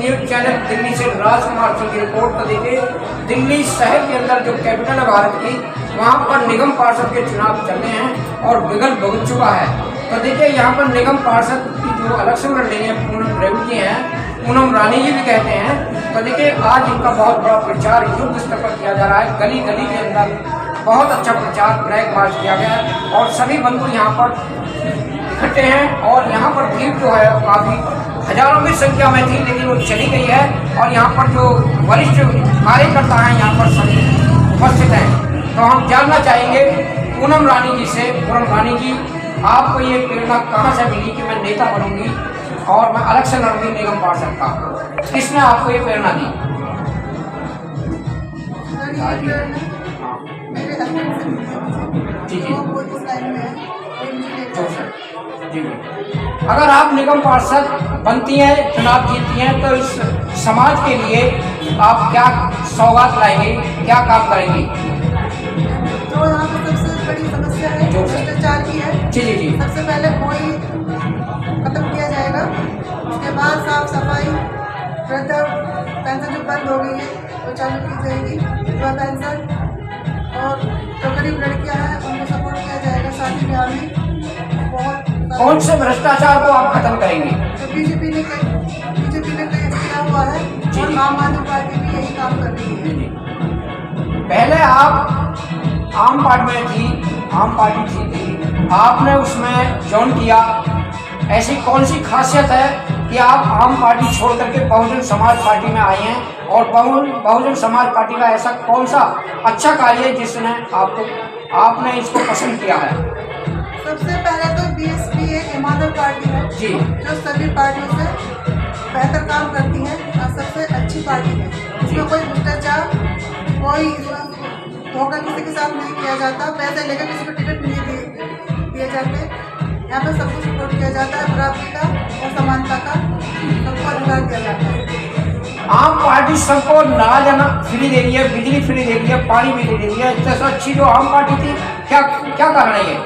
News channel Delhi से राजकुमार सिंह की report. तो देखिए, दिल्ली शहर के अंदर जो कैपिटल है भारत की, वहाँ पर निगम पार्षद के चुनाव चल रहे हैं और बिगल भुगत चुका है। तो देखिए, यहाँ पर निगम पार्षद की जो इलेक्शन लड़ रही है पूनम रेड्डी जी हैं, पूनम रानी जी भी कहते हैं। तो देखिए, आज इनका बहुत बड़ा प्रचार युद्ध स्तर पर किया जा रहा है। गली गली के अंदर बहुत अच्छा प्रचार ब्लैक मार्च किया गया है और सभी बंधु यहाँ पर इकट्ठे हैं। और यहाँ पर भीड़ जो है काफ़ी हजारों की संख्या में थी, लेकिन वो चली गई है। और यहाँ पर जो वरिष्ठ कार्यकर्ता हैं यहाँ पर सभी उपस्थित हैं। तो हम जानना चाहेंगे पूनम रानी जी से, पूनम रानी जी, आपको ये प्रेरणा कहाँ से मिली कि मैं नेता बनूंगी और मैं इलेक्शन लड़ूंगी निगम पार्षद का? किसने आपको ये प्रेरणा दी? जी जी जी। अगर आप निगम पार्षद बनती हैं, चुनाव जीतती हैं, तो इस समाज के लिए आप क्या सौगात लाएंगे, क्या काम करेंगे? जो यहाँ पर सबसे बड़ी समस्या है भ्रष्टाचार की है। जी जी जी। सबसे पहले वही खत्म किया जाएगा। उसके बाद साफ सफाई, वृद्धा पेंशन जो बंद हो गई है वो चालू की जाएगी, विधवा पेंशन, और जो गरीब लड़कियाँ हैं उनको सपोर्ट किया जाएगा। शादी ब्याह में बहुत कौन से भ्रष्टाचार को आप खत्म करेंगे? तो बीजेपी ने किया हुआ है और आम आदमी पार्टी भी यही काम कर रही है। पहले आप आम पार्टी में थी, आम पार्टी थी, आपने उसमें ज्वाइन किया। ऐसी कौन सी खासियत है कि आप आम पार्टी छोड़ करके बहुजन समाज पार्टी में आए हैं? और बहुजन समाज पार्टी का ऐसा कौन सा अच्छा कार्य है जिसने आपने इसको पसंद किया है? सबसे पहले तो बीएसपी एक ईमानदार पार्टी है जी, जो सभी पार्टियों से बेहतर काम करती है और सबसे अच्छी पार्टी है। इसमें कोई भ्रष्टाचार, कोई धोखा किसी के साथ नहीं किया जाता। पैसे लेकर किसी को टिकट नहीं दिए जाते। यहाँ पे सबको सपोर्ट किया जाता है, बराबरी का और समानता का सबको अधिकार दिया जाता है। आम पार्टी सबको नाला फ्री दे रही है, बिजली फ्री दे रही है, पानी भी दे रही है। इससे अच्छी जो आम पार्टी थी, क्या कारण है ये?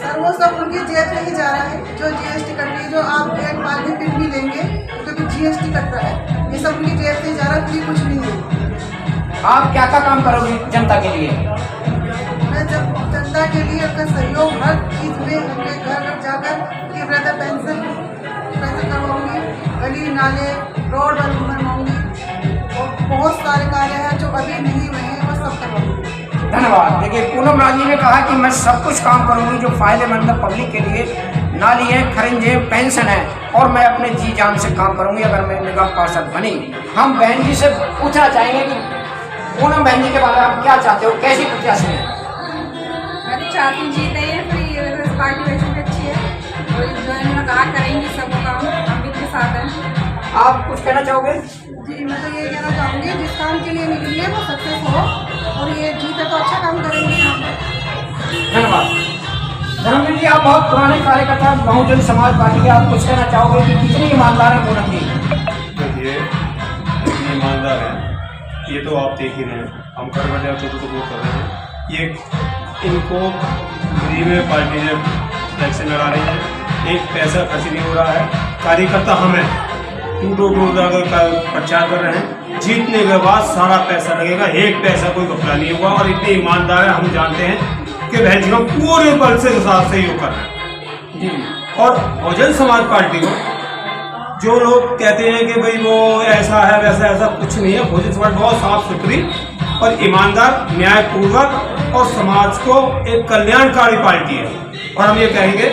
सर वो सब उनकी जेब से ही जा रहा है। जो जीएसटी कट रही है, जो आप एक बार भी बिल भी लेंगे क्योंकि जीएसटी कटता है, ये सब उनकी जेब से ही जा रहा है, फ्री कुछ नहीं है। आप क्या काम करोगे जनता के लिए? मैं जब जनता के लिए अपना सहयोग हर चीज़ में उनके घर घर जाकर उनकी वृद्धा पेंशन करवाऊंगी, गली नाले रोड बनवाऊंगी और बहुत सारे कार्य हैं जो अभी नहीं हुए हैं, वो सब करवाऊंगी। धन्यवाद। देखिए, पूनम रानी ने कहा कि मैं सब कुछ काम करूंगी जो फायदेमंद है पब्लिक के लिए। नाली है, खरिंज है, पेंशन है, और मैं अपने जी जान से काम करूंगी अगर मैं निगम पार्षद बनी। हम बहन जी से पूछना चाहेंगे कि पूनम बहन जी के बारे में आप क्या चाहते हो, कैसी प्रत्याशी है? मैं तो चाहती हूँ जीते हैं, फिर पार्टी वैसे भी अच्छी है और जो इन्होंने कहा करेंगी सब काम, हम भी के साथ हैं। आप कुछ कहना चाहोगे? जी, मैं तो ये कहना चाहूँगी जिस काम के लिए निकली है वो सक्सेस हो और ये जीते तो अच्छा काम करेंगे यहाँ पर। धन्यवाद। धर्मवीर जी, आप बहुत पुराने कार्यकर्ता बहुजन समाज पार्टी के, आप कुछ कहना चाहोगे कि कितनी ईमानदार है पूनम जी? देखिए, कितनी ईमानदार है ये तो आप देख ही रहे हैं। हम कर रहे हैं तो वो कर रहे हैं। ये इनको फ्री में पार्टी ने इलेक्शन लड़ा रही है, एक पैसा खर्च नहीं हो रहा है। कार्यकर्ता हम हैं, टूटो जाकर प्रचार कर रहे हैं। जीतने के बाद सारा पैसा लगेगा, एक पैसा कोई घपला नहीं होगा। और इतने ईमानदार है, हम जानते हैं कि बहन जी हम पूरे बल से हिसाब से योग कर रहे हैं जी। और बहुजन समाज पार्टी को जो लोग कहते हैं कि भाई वो ऐसा है वैसा, ऐसा कुछ नहीं है। बहुजन समाज बहुत साफ सुथरी और ईमानदार, न्यायपूर्वक और समाज को एक कल्याणकारी पार्टी है। और हम ये कहेंगे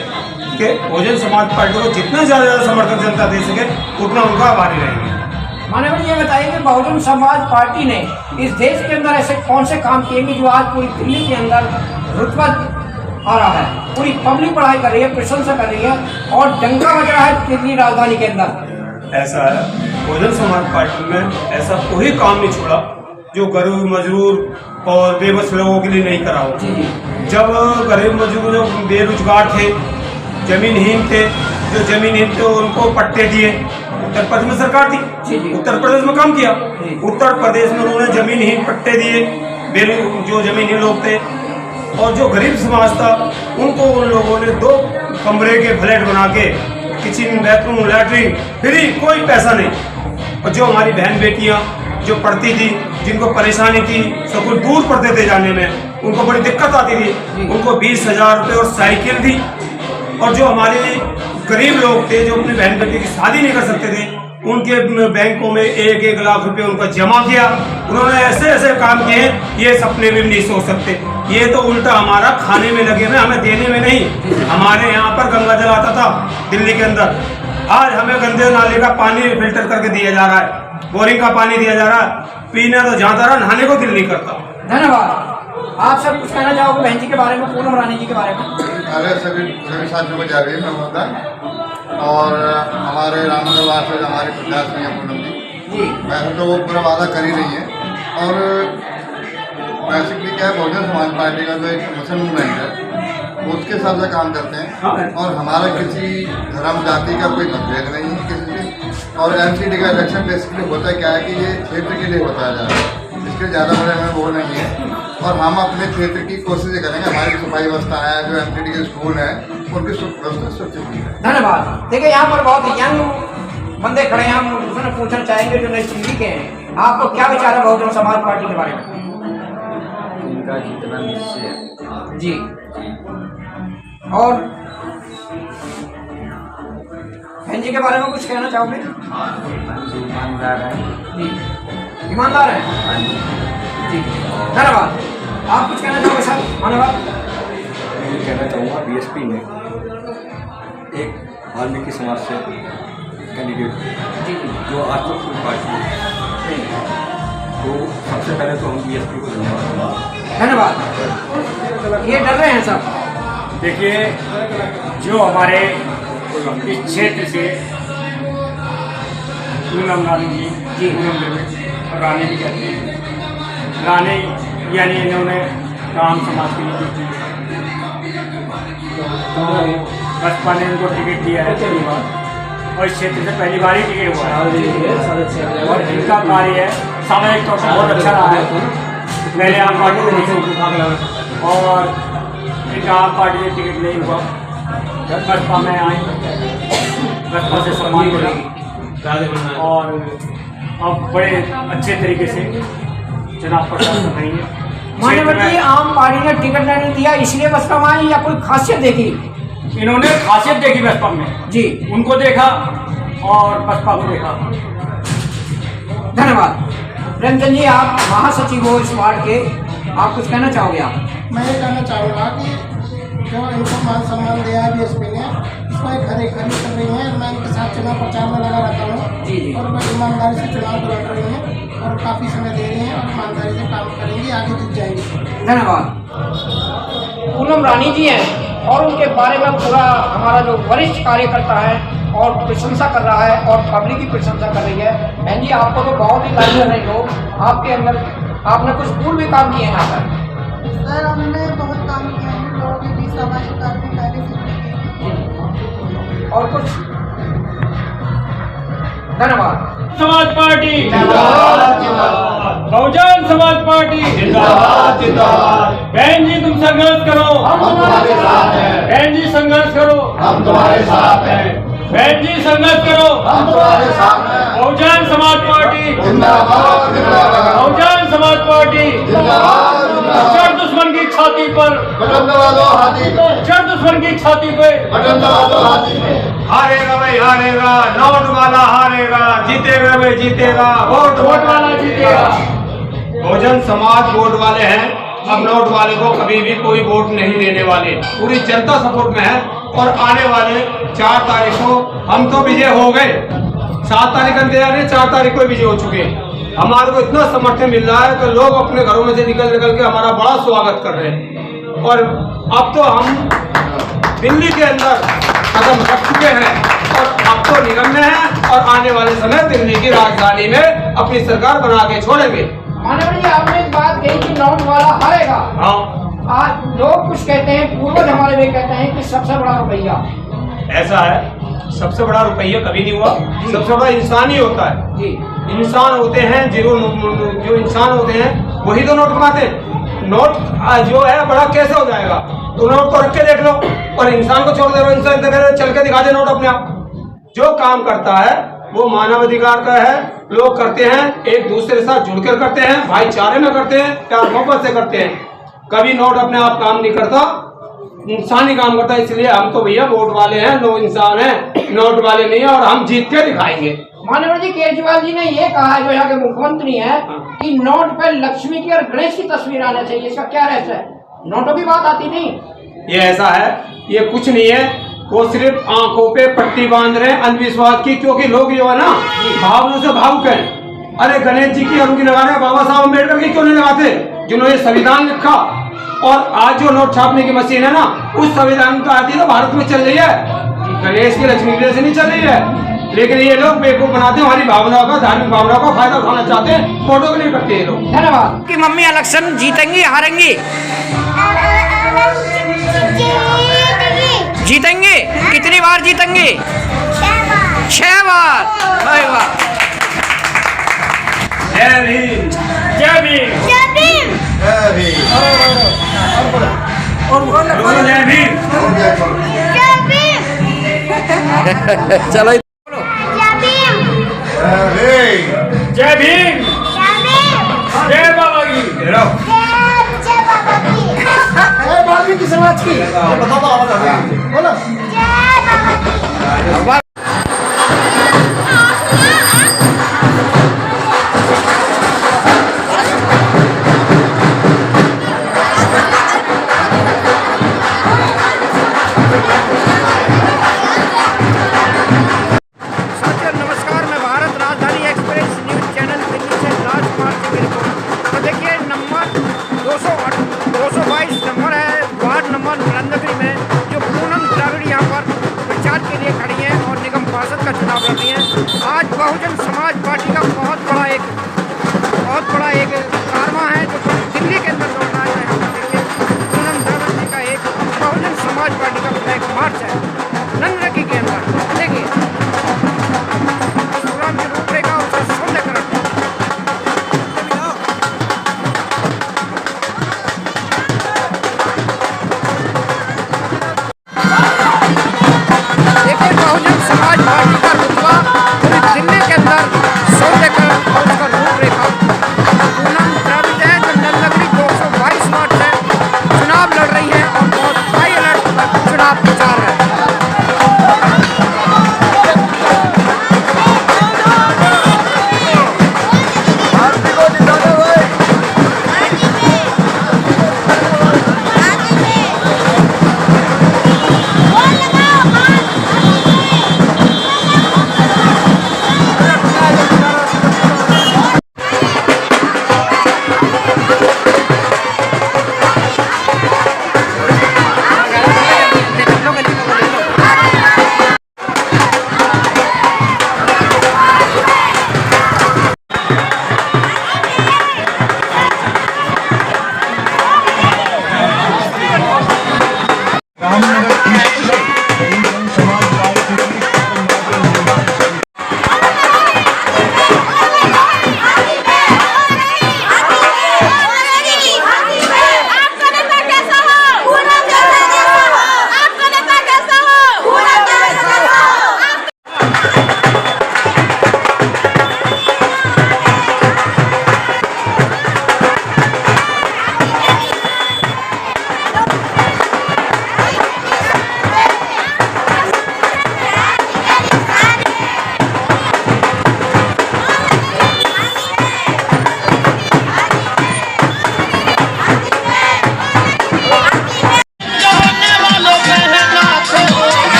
कि बहुजन समाज पार्टी को जितना ज़्यादा समर्थन जनता दे सके उतना उनका आभारी रहेंगे। मानव जी, ये बताइए कि बहुजन समाज पार्टी ने इस देश के अंदर ऐसे कौन से काम किए जो आज पूरी दिल्ली के अंदर रुतबा आ रहा है? पूरी पब्लिक पढ़ाई कर रही है, प्रशंसा कर रही है और डंका बज रहा है दिल्ली राजधानी के अंदर। ऐसा है, बहुजन समाज पार्टी में ऐसा कोई काम नहीं छोड़ा जो गरीब मजदूर और बेबस लोगों के लिए नहीं करा हो। जब गरीब मजदूर जो बेरोजगार थे, जमीनहीन थे, जो जमीनहीन थे उनको पट्टे दिए। उत्तर प्रदेश में सरकार थी, उत्तर प्रदेश में काम किया। उत्तर प्रदेश में उन्होंने जमीनहीन पट्टे दिए, जो जमीनहीन लोग थे। और जो गरीब समाज था उनको उन लोगों ने 2 कमरे के फ्लैट बना के किचन, बाथरूम, लैट्रिन फ्री, कोई पैसा नहीं। और जो हमारी बहन बेटियां जो पढ़ती थी, जिनको परेशानी थी, सब कुछ दूर पढ़ते थे जाने में, उनको बड़ी दिक्कत आती थी, उनको 20,000 रुपये और साइकिल दी। और जो हमारे गरीब लोग थे जो अपनी बहन बेटी की शादी नहीं कर सकते थे, उनके बैंकों में 1-1 लाख रुपए उनका जमा किया। उन्होंने ऐसे ऐसे काम किए, ये सपने में भी नहीं सोच सकते। ये तो उल्टा हमारा खाने में लगे हुए, हमें देने में नहीं। हमारे यहाँ पर गंगा जल आता था दिल्ली के अंदर, आज हमें गंदे नाले का पानी फिल्टर करके दिया जा रहा है, बोरिंग का पानी दिया जा रहा है, पीना तो जाता रहा, नहाने को दिल नहीं करता। धन्यवाद। आप सब कुछ कहना चाहोगे बहन जी के बारे में, पूनम रानी जी के बारे में? अरे सभी साथियों को जागरूक नमस्कार। और हमारे रामनगर से हमारे प्रत्याशी हैं पूनम जी, वैसे तो वो पूरा वादा कर ही रही है। और बेसिकली क्या है, बहुजन समाज पार्टी का जो एक मिशन मूवमेंट है उसके हिसाब से काम करते हैं। और हमारा किसी धर्म जाति का कोई मतभेद नहीं है किसी से। और एमसीडी का इलेक्शन बेसिकली होता क्या है कि ये क्षेत्र के लिए होता जा रहा है, इसके ज़्यादा बड़े हमें वो नहीं है। और हम अपने क्षेत्र की कोशिश करेंगे, हमारी सफाई व्यवस्था है, जो एमसीडी के स्कूल हैं उनकी व्यवस्था सुरक्षित है। धन्यवाद। देखिए यहाँ पर बहुत यंग बंदे खड़े हैं, हम उनसे पूछना चाहेंगे जो नई दिल्ली के हैं, आपको क्या विचार है बहुजन समाज पार्टी के बारे में? इनका जितना निश्चय है जी। और बहन जी के बारे में कुछ कहना चाहोगे? ईमानदार है जी, ईमानदार है जी। धन्यवाद। आप कुछ कहना चाहोगे सर? धन्यवाद। मैं ये कहना चाहूँगा बीएसपी ने एक वाल्मीकि समाज से कैंडिडेट जी जो आज तक कोई पार्टी है, तो सबसे पहले तो हम बीएसपी को धन्यवाद। ये डर रहे हैं सब। देखिए, जो हमारे इस क्षेत्र से पूनम रानी जी, पूनम देवी और रानी भी कहते हैं, रानी यानी इन्होंने राम समाज के लिए की, तो बसपा ने उनको टिकट दिया है पहली बार, और इस क्षेत्र से पहली बार ही टिकट हुआ है। और इनका कार्य है सामाजिक तौर पर बहुत अच्छा रहा है। पहले आम पार्टी में नहीं और एक आम पार्टी से टिकट नहीं हुआ, जब बसपा में आई, बसपा से सम्मान मिला और अब बड़े अच्छे तरीके से चुनाव प्रचार कर रही है। मान्यवती आम पार्टी ने टिकट नहीं दिया इसलिए बसपा में आई या कोई खासियत देखी? इन्होंने खासियत देखी बसपा में जी, उनको देखा और बसपा को देखा। धन्यवाद। प्रेमचंद जी, आप महासचिव हो इस वार्ड के, आप कुछ कहना चाहोगे? आप? मैं ये कहना चाहूँगा कि जो इनको मान सम्मान दिया है बीएसपी ने, इसको एक खरी कर रही हैं। मैं इनके साथ चुनाव प्रचार में लगा रहता हूँ जी। और वो ईमानदारी से चुनाव लड़ रही हैं और काफ़ी समय दे रही हैं और ईमानदारी से काम करेंगी, आगे जीत जाएंगी। धन्यवाद। पूनम रानी जी हैं और उनके बारे में पूरा हमारा जो वरिष्ठ कार्यकर्ता है और प्रशंसा कर रहा है और पब्लिक की प्रशंसा कर रही है। बहन जी, आपको तो बहुत ही लाइक कर रहे लोग, आपके अंदर आपने कुछ पूर्व भी काम किए हैं यहाँ पर? सर, हमने बहुत काम किया है, लोगों के बीच सामाजिक कार्य पहले से किए। और कुछ? धन्यवाद। समाज पार्टी जिंदाबाद, जिंदाबाद। बहुजन समाज पार्टी जिंदाबाद, जिंदाबाद। बहन जी तुम संघर्ष करो, हम तुम्हारे साथ हैं। बहन जी संघर्ष करो, हम तुम्हारे साथ हैं। बहन जी संघर्ष करो, हम तुम्हारे साथ हैं। बहुजन समाज पार्टी जिंदाबाद, जिंदाबाद। बहुजन समाज पार्टी जिंदाबाद, जिंदाबाद। चढ़ दुश्मन की छाती पर, बटन दबा दो हाथी पे, चढ़ दुश्मन की छाती पे, बटन दबा दो हाथी पे। हारेगा भाई हारेगा, नोट वाला हारेगा, जीतेगा भाई जीतेगा, वोट वाला जीतेगा। बहुजन समाज वोट वाले हैं, अब नोट वाले को कभी भी कोई वोट नहीं देने वाले, पूरी जनता सपोर्ट में है। और आने वाले 4 तारीख को हम तो विजय हो गए, 7 तारीख इंतजार नहीं, 4 तारीख को विजय हो चुके हैं। हमारे को इतना समर्थन मिल रहा है कि लोग अपने घरों में से निकल के हमारा बड़ा स्वागत कर रहे हैं। और अब तो हम दिल्ली के अंदर कदम रख चुके हैं और अब तो निगम में है और आने वाले समय दिल्ली की राजधानी में अपनी सरकार बना के छोड़ेंगे। मानव जी, आपने एक बात कही कि नोट वाला हारेगा। हाँ, आज लोग कुछ कहते हैं, पूर्वज हमारे भी कहते हैं कि सबसे बड़ा रुपया। ऐसा है, सबसे बड़ा रुपया कभी नहीं हुआ, सबसे बड़ा इंसान ही होता है जी। इंसान होते हैं जो इंसान होते हैं वही तो नोट कमाते हैं। नोट जो है बड़ा कैसे हो जाएगा? तो नोट को रख के देख लो और इंसान को छोड़ दे, इंसान चल के दिखा दे नोट अपने आप। जो काम करता है वो मानव अधिकार का है। लोग करते हैं एक दूसरे के साथ जुड़कर करते हैं, भाईचारे में करते हैं, प्यार मोहब्बत से करते हैं। कभी नोट अपने आप काम नहीं करता, इंसान ही काम करता है। इसलिए हम तो भैया वोट वाले हैं, लोग इंसान हैं, नोट वाले नहीं है, और हम जीत के दिखाएंगे। माननीय जी केजरीवाल जी ने ये कहा है, जो यहाँ के मुख्यमंत्री हैं, कि नोट पे लक्ष्मी की और गणेश की तस्वीर आना चाहिए। इसका क्या रहस्य है? नोटों की बात आती नहीं। ये ऐसा है, ये कुछ नहीं है, वो सिर्फ आंखों पे पट्टी बांध रहे हैं अंधविश्वास की, क्योंकि लोग जो है ना भावनाओं से भावुक हैं। अरे गणेश जी की और उनकी लगा रहे, बाबा साहब अम्बेडकर की क्यों नहीं लगाते, जिन्होंने संविधान लिखा? और आज जो नोट छापने की मशीन है ना, उस संविधान तो आती है तो भारत में चल रही है, गणेश की लक्ष्मी की से नहीं चल रही है। लेकिन ये लोग बेवकूफ बनाते हैं, हमारी भावनाओं का, धार्मिक भावनाओं का फायदा उठाना चाहते हैं, फोटो के लिए करते हैं लोग। धन्यवाद। कि मम्मी इलेक्शन जीतेंगी हारेंगी? जीतेंगे। कितनी बार जीतेंगे? 6 बार। भाई वाह। जय भीम। जय भीम। जय भीम। जय भीम। चलो जय भीम। जय बाबा की। वाल्मीकि समाज की बोलो। आज बहुजन समाज पार्टी का बहुत बड़ा एक कारवां है जो दिल्ली के अंदर दौड़ रहा है। यहाँ पर देखिए पूनम द्राविड़ जी का एक बहुजन समाज पार्टी का एक मार्च है नंदरकी के अंदर। देखिए प्रोग्राम की रूपरेखा और सौंदर्यकरण। देखिए बहुजन समाज पार्टी का रुतबा दिल्ली के अंदर सौंदर्यकरण और उसका रूपरेखा। पूनम द्राविड़ है जो नलनगरी 222 वार्ड से चुनाव लड़ रही है और बहुत हाई अलर्ट पर चुनाव प्रचार है।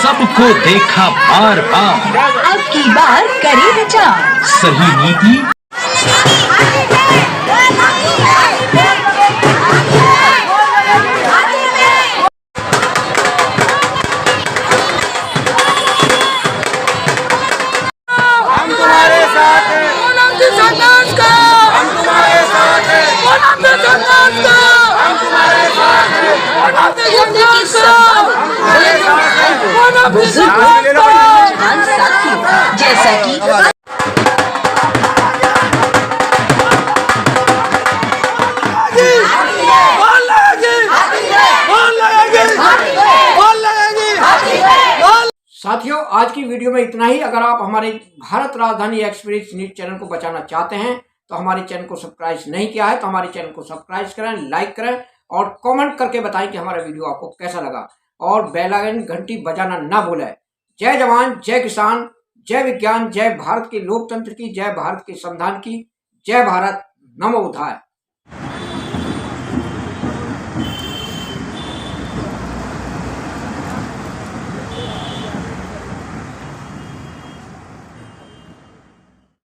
सबको देखा बार बार, अब की बार करें विचार। सही नीति हम तुम्हारे साथ हैं। पूनम जी संघर्ष का हम तुम्हारे साथ हैं। पूनम जी संघर्ष का हम तुम्हारे साथ हैं। पूनम जी संघर्ष का हम तुम्हारे साथ हैं। पूनम जी संघर्ष का। जैसा कि साथियों, आज की वीडियो में इतना ही। अगर आप हमारे भारत राजधानी एक्सप्रेस न्यूज चैनल को बचाना चाहते हैं तो हमारे चैनल को सब्सक्राइब नहीं किया है तो हमारे चैनल को सब्सक्राइब करें, लाइक करें और कमेंट करके बताएं कि हमारा वीडियो आपको कैसा लगा और बेल आइकन घंटी बजाना ना भूलें। जय जवान, जय किसान, जय विज्ञान, जय भारत के लोकतंत्र की, जय भारत के संविधान की, जय भारत, नमो बुद्धाय।